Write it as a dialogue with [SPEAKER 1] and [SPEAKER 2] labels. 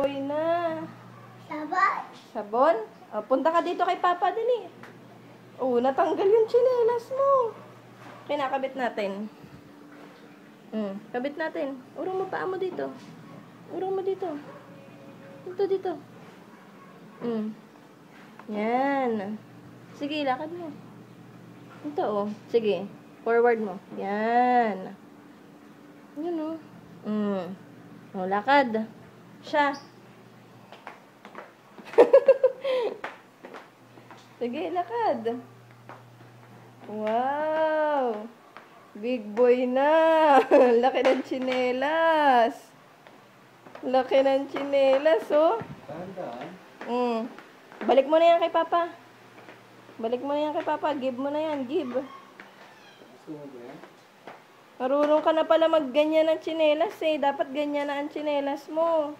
[SPEAKER 1] boy na.
[SPEAKER 2] Sabon.
[SPEAKER 1] Sabon? O, punta ka dito kay Papa, dali. Oh, natanggal yung tsinelas mo. Kinakabit natin. Kabit natin. Urong mo paa mo dito. Urong mo dito. Dito. Yan. Sige, lakad mo. Ito, oh. Sige. Forward mo. Yan. Yan, oh. Oh, lakad. Siya. Sige, lakad. Wow! Big boy na! Laki ng tsinelas. Laki ng tsinelas, oh. Balik mo na yan kay Papa. Balik mo na yan kay Papa. Give mo na yan. Give. Marunong ka na pala magganyan ng tsinelas, eh. Dapat ganyan na ang tsinelas mo.